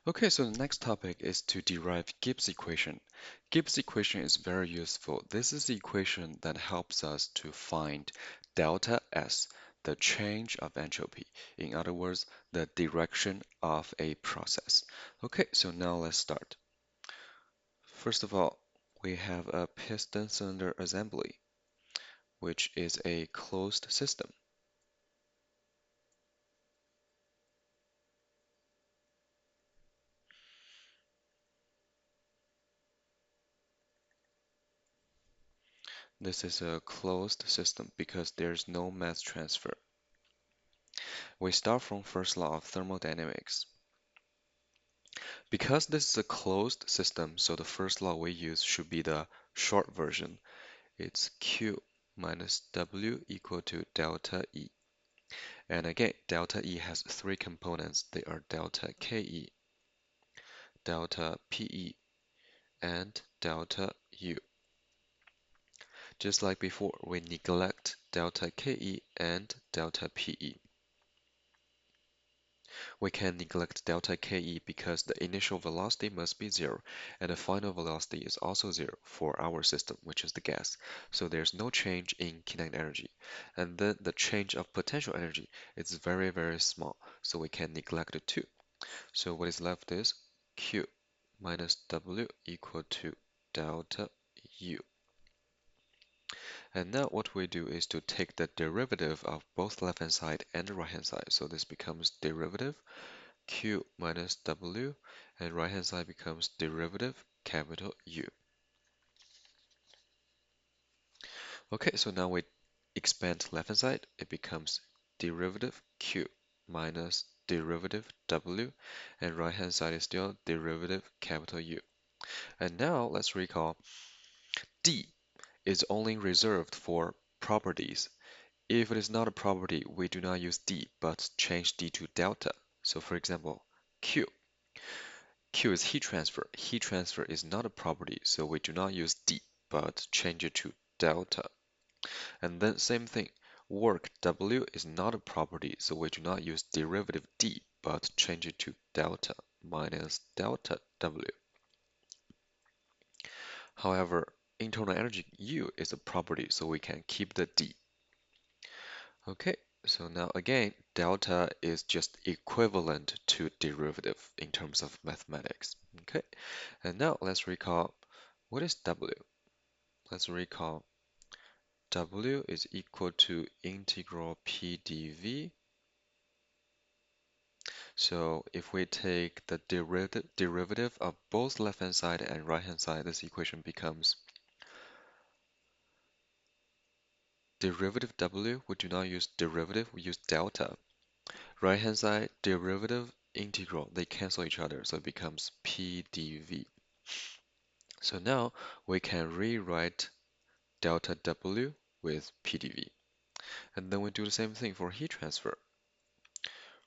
Okay, so the next topic is to derive Gibbs equation. Gibbs equation is very useful. This is the equation that helps us to find delta S, the change of entropy. In other words, the direction of a process. Okay, so now let's start. First of all, we have a piston cylinder assembly, which is a closed system. This is a closed system because there's no mass transfer. We start from first law of thermodynamics. Because this is a closed system, so the first law we use should be the short version. It's Q minus W equal to delta E. And again, delta E has three components. They are delta KE, delta PE, and delta U. Just like before, we neglect delta KE and delta PE. We can neglect delta KE because the initial velocity must be zero and the final velocity is also zero for our system, which is the gas. So there's no change in kinetic energy. And then the change of potential energy is very, very small, so we can neglect it too. So what is left is Q minus W equal to delta U. And now what we do is to take the derivative of both left-hand side and the right-hand side. So this becomes derivative Q minus W, and right-hand side becomes derivative capital U. Okay, so now we expand left-hand side. It becomes derivative Q minus derivative W, and right-hand side is still derivative capital U. And now let's recall D is only reserved for properties. If it is not a property, we do not use D, but change D to delta. So for example, Q. Q is heat transfer. Heat transfer is not a property, so we do not use D, but change it to delta. And then same thing, work W is not a property, so we do not use derivative D, but change it to delta minus delta W. However, internal energy U is a property, so we can keep the D. Okay, so now again, delta is just equivalent to derivative in terms of mathematics. Okay, and now let's recall what is W? Let's recall W is equal to integral P dV. So if we take the derivative of both left-hand side and right-hand side, this equation becomes derivative W. We do not use derivative, we use delta. Right-hand side, derivative, integral, they cancel each other, so it becomes P dV. So now we can rewrite delta W with P dV. And then we do the same thing for heat transfer.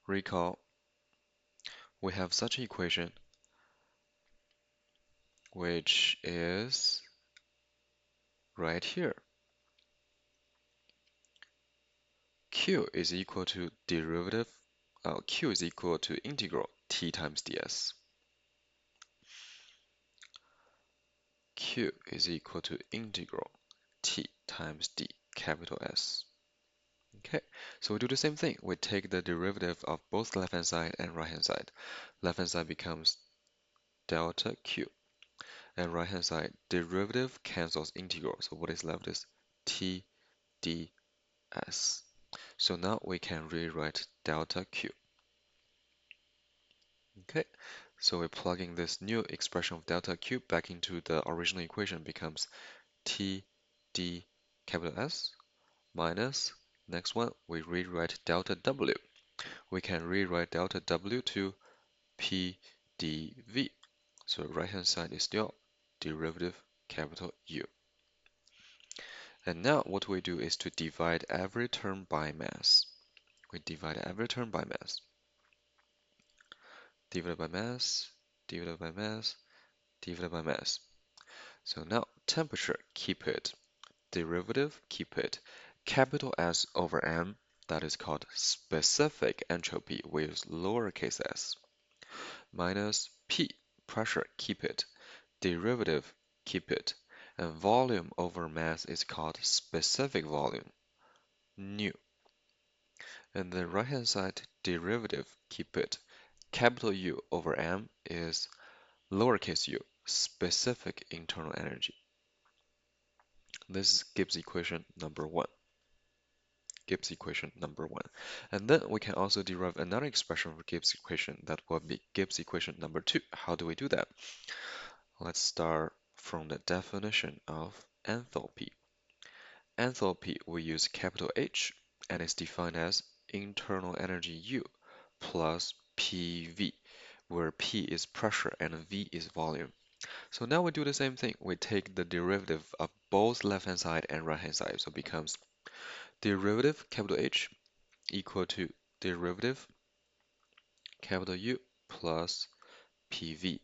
Recall, we have such an equation which is right here. Q is equal to Q is equal to integral T times ds. Q is equal to integral T times d, capital S. Okay, so we do the same thing. We take the derivative of both left-hand side and right-hand side. Left-hand side becomes delta Q, and right-hand side derivative cancels integral. So what is left is T ds. So now we can rewrite delta Q. Okay, so we're plugging this new expression of delta Q back into the original equation becomes T d capital S minus, next one, we rewrite delta W. We can rewrite delta W to P dV. So right hand side is still derivative capital U. And now what we do is to divide every term by mass. We divide every term by mass. Divided by mass, divided by mass, divided by mass. So now temperature, keep it. Derivative, keep it. Capital S over M, that is called specific entropy with lowercase s. minus P, pressure, keep it, derivative, keep it, and volume over mass is called specific volume, nu. And the right-hand side derivative, keep it, capital U over m is lowercase u, specific internal energy. This is Gibbs equation number one. Gibbs equation number one. And then we can also derive another expression for Gibbs equation that will be Gibbs equation number two. How do we do that? Let's start from the definition of enthalpy. Enthalpy, we use capital H, and it's defined as internal energy U plus PV, where P is pressure and V is volume. So now we do the same thing. We take the derivative of both left-hand side and right-hand side. So it becomes derivative capital H equal to derivative capital U plus PV.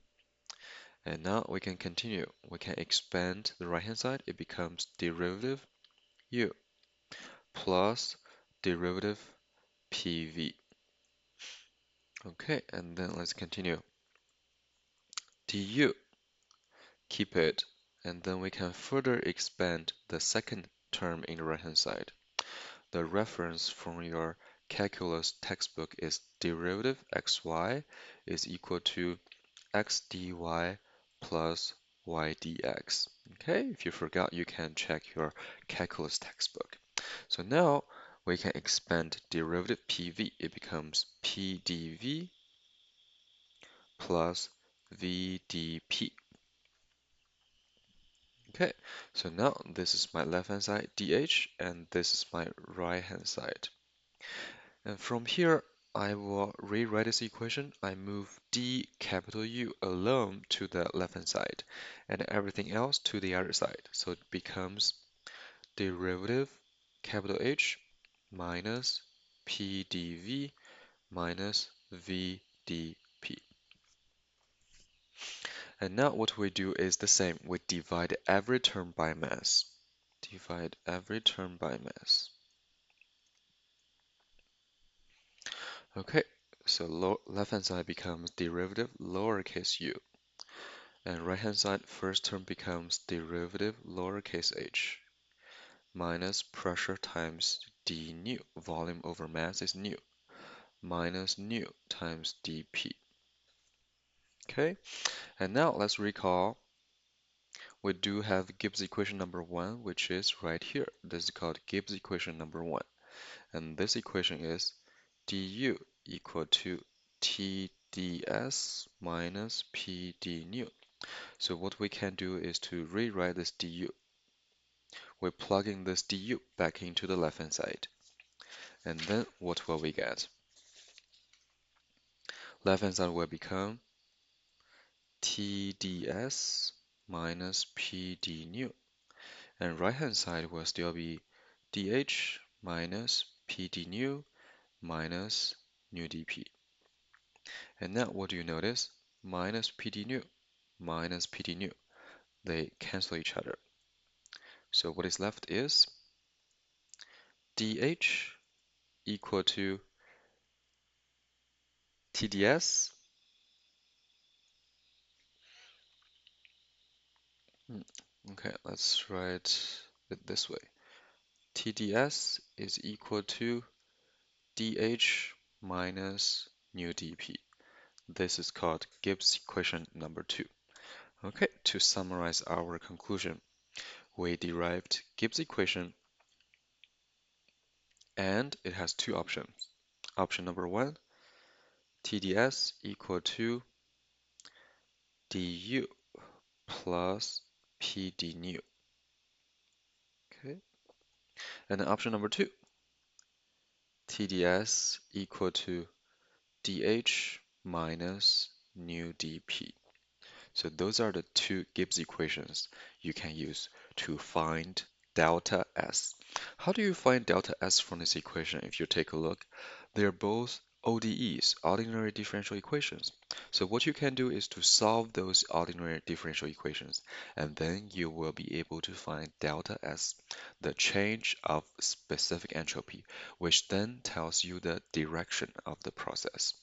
And now we can continue. We can expand the right-hand side. It becomes derivative U plus derivative PV. Okay, and then let's continue. du, keep it, and then we can further expand the second term in the right-hand side. The reference from your calculus textbook is derivative xy is equal to x dy plus y dx. Okay, if you forgot, you can check your calculus textbook. So now we can expand derivative PV. It becomes P dV plus V dP. Okay, so now this is my left-hand side dH, and this is my right-hand side. And from here, I will rewrite this equation. I move d capital U alone to the left-hand side, and everything else to the other side. So it becomes derivative capital H minus P dV minus V dP. And now what we do is the same. We divide every term by mass. Divide every term by mass. Okay, so left-hand side becomes derivative lowercase u. And right-hand side, first term becomes derivative lowercase h minus pressure times d nu. Volume over mass is nu. Minus nu times dP. Okay, and now let's recall we do have Gibbs equation number one, which is right here. This is called Gibbs equation number one. And this equation is du equal to TdS minus PD nu. So what we can do is to rewrite this du. We're plugging this du back into the left-hand side. And then what will we get? Left-hand side will become TdS minus PD nu. And right-hand side will still be dH minus PD nu minus nu dP. And now what do you notice? Minus PD nu minus PD nu. They cancel each other. So what is left is dH equal to TdS. Okay, let's write it this way. TdS is equal to dH minus nu dP. This is called Gibbs equation number two. Okay, to summarize our conclusion, we derived Gibbs equation and it has two options. Option number one, TdS equal to du plus PD nu. Okay, and then option number two, TdS equal to dH minus nu dP. So those are the two Gibbs equations you can use to find delta S. How do you find delta S from this equation? If you take a look, they're both ODEs, ordinary differential equations. So what you can do is to solve those ordinary differential equations, and then you will be able to find delta S, the change of specific entropy, which then tells you the direction of the process.